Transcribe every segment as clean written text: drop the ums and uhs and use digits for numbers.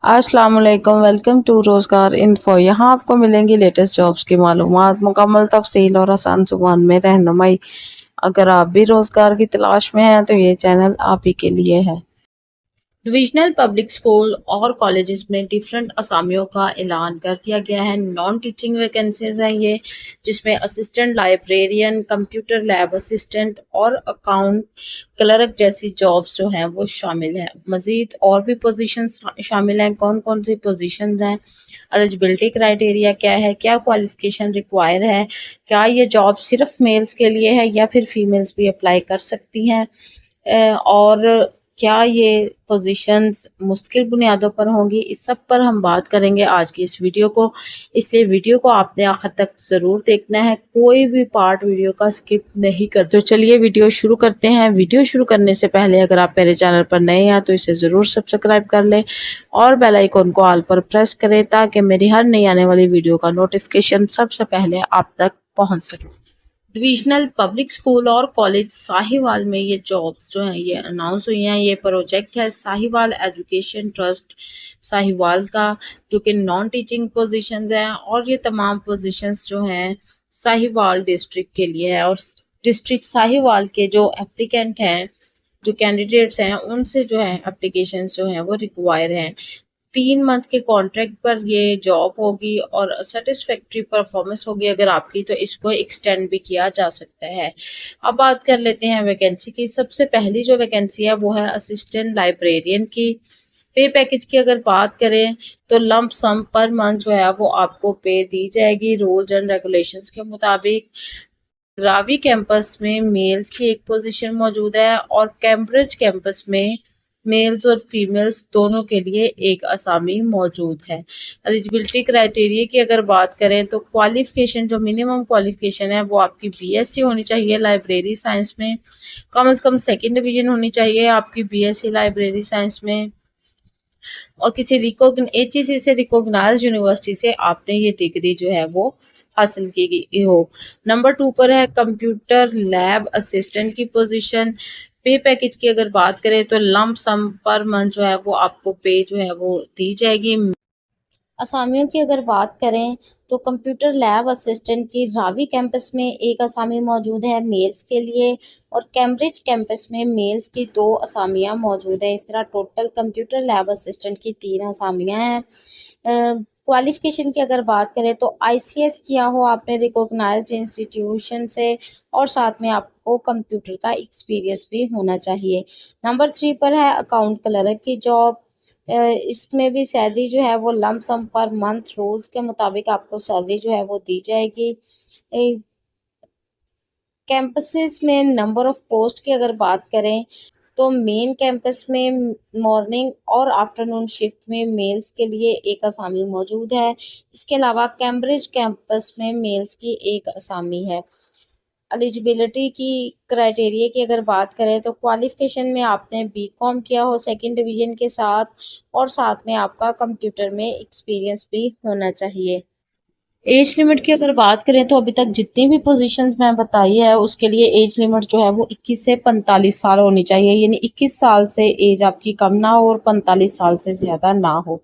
अस्सलाम वालेकुम, welcome to रोज़गार इन्फो। यहाँ आपको मिलेंगी लेटेस्ट जॉब्स की मालूमात, मुकम्मल तफसील और आसान ज़ुबान में रहनुमाई। अगर आप भी रोज़गार की तलाश में हैं तो ये चैनल आप ही के लिए है। डिविजनल पब्लिक स्कूल और कॉलेजेस में डिफरेंट असामियों का ऐलान कर दिया गया है। नॉन टीचिंग वैकेंसीज हैं ये, जिसमें assistant librarian, computer lab assistant और अकाउंट क्लर्क जैसी जॉब्स जो हैं वो शामिल हैं। मज़ीद और भी पोजीशंस शामिल हैं। कौन कौन सी पोजीशंस हैं, एलिजिबिलिटी क्राइटेरिया क्या है, क्या क्वालिफिकेशन रिक्वायर है, क्या ये जॉब सिर्फ मेल्स के लिए है या फिर फीमेल्स भी अप्लाई कर सकती हैं, और क्या ये पोजीशंस मुस्तकिल बुनियादों पर होंगी, इस सब पर हम बात करेंगे आज की इस वीडियो को। इसलिए वीडियो को आपने आखिर तक ज़रूर देखना है, कोई भी पार्ट वीडियो का स्किप नहीं कर। तो चलिए वीडियो शुरू करते हैं। वीडियो शुरू करने से पहले अगर आप मेरे चैनल पर नए हैं तो इसे ज़रूर सब्सक्राइब कर लें और बेल आइकन को ऑल पर प्रेस करें ताकि मेरी हर नई आने वाली वीडियो का नोटिफिकेशन सबसे पहले आप तक पहुँच सके। डिविजनल पब्लिक स्कूल और कॉलेज साहिवाल में ये जॉब्स जो हैं ये अनाउंस हुई हैं। ये प्रोजेक्ट है साहिवाल एजुकेशन ट्रस्ट साहिवाल का, जो कि नॉन टीचिंग पोजीशंस हैं, और ये तमाम पोजीशंस जो हैं साहिवाल डिस्ट्रिक्ट के लिए है। और डिस्ट्रिक्ट साहिवाल के जो एप्लीकेंट हैं, जो कैंडिडेट्स हैं, उनसे जो है एप्लीकेशंस जो हैं वो रिक्वायर हैं। 3 मंथ के कॉन्ट्रैक्ट पर ये जॉब होगी और सेटिस्फैक्ट्री परफॉर्मेंस होगी अगर आपकी, तो इसको एक्सटेंड भी किया जा सकता है। अब बात कर लेते हैं वैकेंसी की। सबसे पहली जो वैकेंसी है वो है असिस्टेंट लाइब्रेरियन की। पे पैकेज की अगर बात करें तो लंप सम पर मंथ जो है वो आपको पे दी जाएगी रूल्स एंड रेगुलेशंस के मुताबिक। रावी कैंपस में मेल्स की एक पोजीशन मौजूद है और कैम्ब्रिज कैंपस में मेल्स और फीमेल्स दोनों के लिए एक असामी मौजूद है। एलिजिबिलिटी क्राइटेरिया की अगर बात करें तो क्वालिफिकेशन, जो मिनिमम क्वालिफिकेशन है वो आपकी बीएससी होनी चाहिए लाइब्रेरी साइंस में। कम से कम सेकेंड डिवीजन होनी चाहिए आपकी बीएससी लाइब्रेरी साइंस में, और किसी एचईसी से रिकॉग्नाइज्ड यूनिवर्सिटी से आपने ये डिग्री जो है वो हासिल की गई हो। नंबर 2 पर है कंप्यूटर लैब असिस्टेंट की पोजीशन। पे पैकेज की अगर बात करें तो लंप सम पर मंथ जो है वो आपको पे जो है वो दी जाएगी। असामियों की अगर बात करें तो कंप्यूटर लैब असिस्टेंट की रावी कैंपस में एक असामी मौजूद है मेल्स के लिए, और कैम्ब्रिज कैंपस में मेल्स की 2 असामियां मौजूद है। इस तरह टोटल कंप्यूटर लैब असिस्टेंट की 3 असामियां हैं। क्वालिफिकेशन की अगर बात करें तो आईसीएस किया हो आपने रिकॉग्नाइज्ड इंस्टीट्यूशन से, और साथ में आपको कंप्यूटर का एक्सपीरियंस भी होना चाहिए। नंबर 3 पर है अकाउंट क्लर्क की जॉब। इसमें भी सैलरी जो है वो लंप सम पर मंथ रूल्स के मुताबिक आपको सैलरी जो है वो दी जाएगी। कैंपसेस में नंबर ऑफ पोस्ट की अगर बात करें तो मेन कैंपस में मॉर्निंग और आफ्टरनून शिफ्ट में मेल्स के लिए एक असामी मौजूद है। इसके अलावा कैम्ब्रिज कैंपस में मेल्स की एक असामी है। एलिजिबिलिटी की क्राइटेरिया की अगर बात करें तो क्वालिफिकेशन में आपने बीकॉम किया हो सेकंड डिवीजन के साथ, और साथ में आपका कंप्यूटर में एक्सपीरियंस भी होना चाहिए। एज लिमिट की अगर बात करें तो अभी तक जितनी भी पोजीशंस मैं बताई है उसके लिए एज लिमिट जो है वो 21 से 45 साल होनी चाहिए, यानी 21 साल से एज आपकी कम ना हो और 45 साल से ज़्यादा ना हो।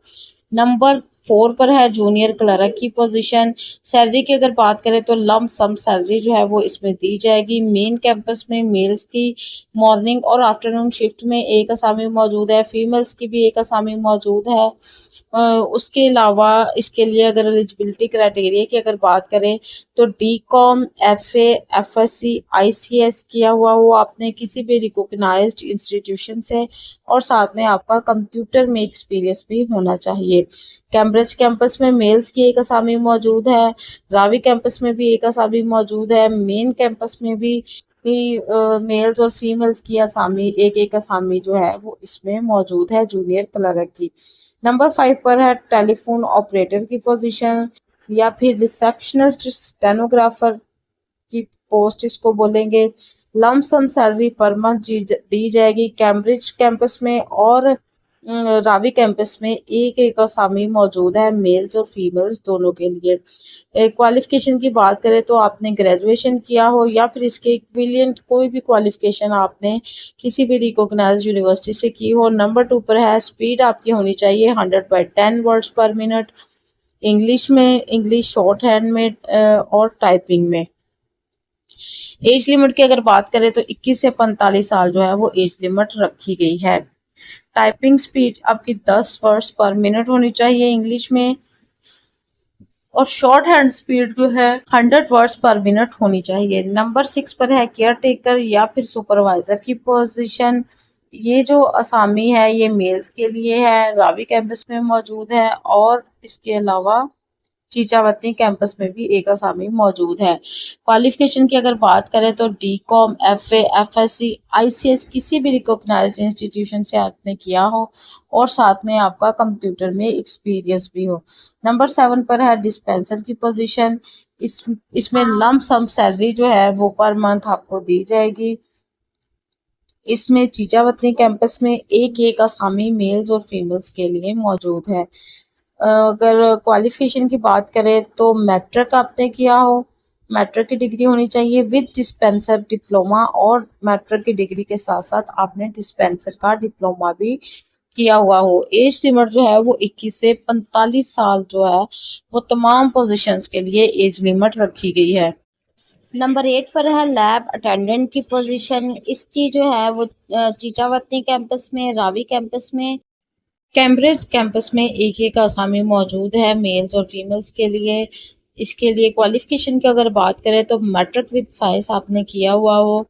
नंबर 4 पर है जूनियर क्लर्क की पोजीशन। सैलरी की अगर बात करें तो लंप सम सैलरी जो है वो इसमें दी जाएगी। मेन कैंपस में मेल्स की मॉर्निंग और आफ्टरनून शिफ्ट में एक असामी मौजूद है, फीमेल्स की भी एक असामी मौजूद है। उसके अलावा इसके लिए अगर एलिजिबिलिटी क्राइटेरिया की अगर बात करें तो डीकॉम, एफए, एफएससी, आईसीएस किया हुआ हो आपने किसी भी रिकॉग्नाइज्ड इंस्टीट्यूशन से, और साथ में आपका कंप्यूटर में एक्सपीरियंस भी होना चाहिए। कैम्ब्रिज कैंपस में मेल्स की एक असामी मौजूद है, रावी कैंपस में भी एक असामी मौजूद है, मेन कैंपस में भी मेल्स और फीमेल्स की असामी एक एक असामी जो है वो इसमें मौजूद है जूनियर क्लर्क की। नंबर 5 पर है टेलीफोन ऑपरेटर की पोजीशन या फिर रिसेप्शनिस्ट स्टेनोग्राफर की पोस्ट इसको बोलेंगे। लम सम सैलरी पर मंथ दी जाएगी कैम्ब्रिज कैंपस में, और रावी कैंपस में एक असामी मौजूद है मेल्स और फीमेल्स दोनों के लिए। क्वालिफिकेशन की बात करें तो आपने ग्रेजुएशन किया हो या फिर इसके इक्विवेलेंट कोई भी क्वालिफिकेशन आपने किसी भी रिकॉग्नाइज्ड यूनिवर्सिटी से की हो। नंबर 2 पर है स्पीड आपकी होनी चाहिए 100/10 वर्ड्स पर मिनट इंग्लिश में, इंग्लिश शॉर्ट हैंड में और टाइपिंग में। एज लिमिट की अगर बात करें तो 21 से 45 साल जो है वो एज लिमिट रखी गई है। टाइपिंग स्पीड आपकी 10 वर्ड्स पर मिनट होनी चाहिए इंग्लिश में और शॉर्ट हैंड स्पीड जो है 100 वर्ड्स पर मिनट होनी चाहिए। नंबर 6 पर है केयर टेकर या फिर सुपरवाइजर की पोजीशन। ये जो असामी है ये मेल्स के लिए है, रावी कैंपस में मौजूद है और इसके अलावा चीचावती कैंपस में भी एक असामी मौजूद है। क्वालिफिकेशन की अगर बात करें तो DCOM, FA, FSC, ICS किसी भी रिकॉग्नाइज्ड इंस्टीट्यूशन से आपने किया हो और साथ में आपका कंप्यूटर में एक्सपीरियंस भी हो। नंबर 7 पर है डिस्पेंसर की पोजीशन। इसमें लंप सम सैलरी जो है वो पर मंथ आपको दी जाएगी। इसमें चीचावती कैंपस में एक असामी मेल्स और फीमेल्स के लिए मौजूद है। अगर क्वालिफिकेशन की बात करें तो मैट्रिक आपने किया हो, मैट्रिक की डिग्री होनी चाहिए विद डिस्पेंसर डिप्लोमा और मैट्रिक की डिग्री के साथ साथ आपने डिस्पेंसर का डिप्लोमा भी किया हुआ हो। एज लिमिट जो है वो 21 से 45 साल जो है वो तमाम पोजीशंस के लिए एज लिमिट रखी गई है। नंबर 8 पर है लैब अटेंडेंट की पोजीशन। इसकी जो है वो चीचावती कैंपस में, रावी कैंपस में, कैम्ब्रिज कैंपस में एक असामी मौजूद है मेल्स और फीमेल्स के लिए। इसके लिए क्वालिफिकेशन की अगर बात करें तो मैट्रिक विद साइंस आपने किया हुआ हो,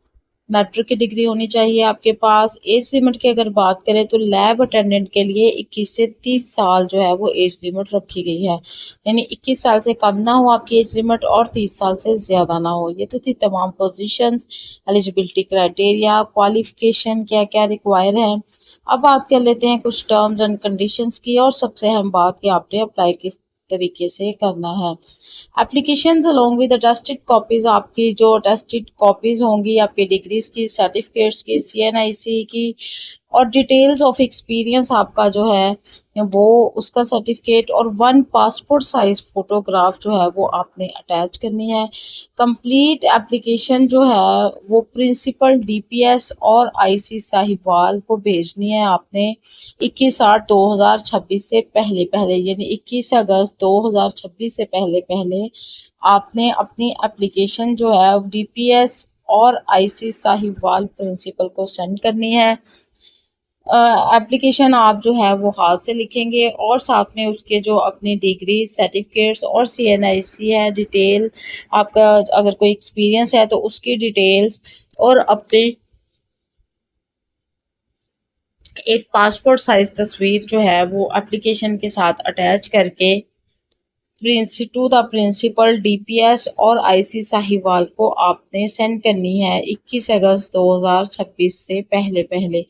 मैट्रिक की डिग्री होनी चाहिए आपके पास। एज लिमिट की अगर बात करें तो लैब अटेंडेंट के लिए 21 से 30 साल जो है वो एज लिमिट रखी गई है, यानी 21 साल से कम ना हो आपकी एज लिमिट और 30 साल से ज़्यादा ना हो। ये तो थी तमाम पोजीशंस, एलिजिबिलिटी क्राइटेरिया, क्वालिफिकेशन क्या क्या रिक्वायर है। अब बात कर लेते हैं कुछ टर्म्स एंड कंडीशंस की और सबसे अहम बात कि आपने अप्लाई किस तरीके से करना है। Applications along with attested copies, आपकी जो अटेस्टेड कॉपीज होंगी आपकी डिग्रीज की, सर्टिफिकेट्स की, CNIC की और डिटेल्स ऑफ एक्सपीरियंस आपका जो है वो उसका सर्टिफिकेट और 1 पासपोर्ट साइज फोटोग्राफ जो है वो आपने अटैच करनी है। कंप्लीट एप्लीकेशन जो है वो प्रिंसिपल DPS और IC साहिवाल को भेजनी है आपने 21/8/2026 से पहले पहले, यानी 21 अगस्त 2026 से पहले पहले आपने अपनी एप्लीकेशन जो है DPS और IC साहिवाल प्रिंसिपल को सेंड करनी है। एप्लीकेशन आप जो है वो हाथ से लिखेंगे और साथ में उसके जो अपनी डिग्री, सर्टिफिकेट्स और CNIC है डिटेल, आपका अगर कोई एक्सपीरियंस है तो उसकी डिटेल्स और अपने एक पासपोर्ट साइज तस्वीर जो है वो एप्लीकेशन के साथ अटैच करके टू द प्रिंसिपल DPS और IC साहिवाल को आपने सेंड करनी है 21 अगस्त 2026 से पहले पहले।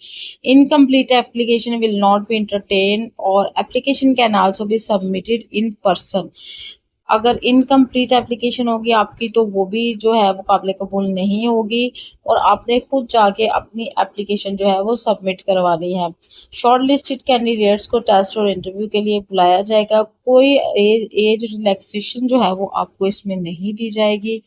Incomplete application will not be entertained और application can also be submitted in person. अगर इनकम्प्लीट एप्लीकेशन होगी आपकी तो वो भी जो है वो काबिल कबूल नहीं होगी और आपने खुद जाके अपनी एप्लीकेशन जो है वो सबमिट करवानी है। शॉर्ट लिस्टेड कैंडिडेट्स को टेस्ट और इंटरव्यू के लिए बुलाया जाएगा। कोई एज रिलैक्सेशन जो है वो आपको इसमें नहीं दी जाएगी।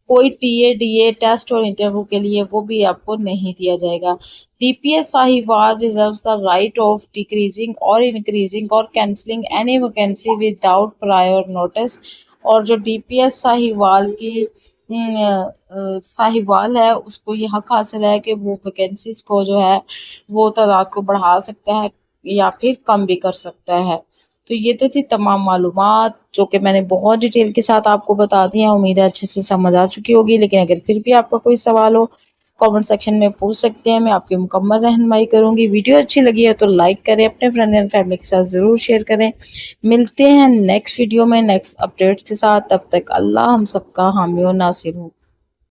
कोई DA टेस्ट और इंटरव्यू के लिए वो भी आपको नहीं दिया जाएगा। DPS Sahiwal reserves the right of decreasing और इंक्रीजिंग और cancelling any vacancy without prior notice. और जो DPS साहिवाल की साहिवाल है उसको ये हक हासिल है कि वो वैकेंसीज को जो है वो तादाद को बढ़ा सकता है या फिर कम भी कर सकता है। तो ये तो थी तमाम मालूमात जो कि मैंने बहुत डिटेल के साथ आपको बता दी हैं। उम्मीद है अच्छे से समझ आ चुकी होगी, लेकिन अगर फिर भी आपका कोई सवाल हो कमेंट सेक्शन में पूछ सकते हैं, मैं आपकी मुकम्मल रहनुमाई करूंगी। वीडियो अच्छी लगी है तो लाइक करें, अपने फ्रेंड एंड फैमिली के साथ ज़रूर शेयर करें। मिलते हैं नेक्स्ट वीडियो में नेक्स्ट अपडेट्स के साथ, तब तक अल्लाह हम सबका हामी और नासिर हो।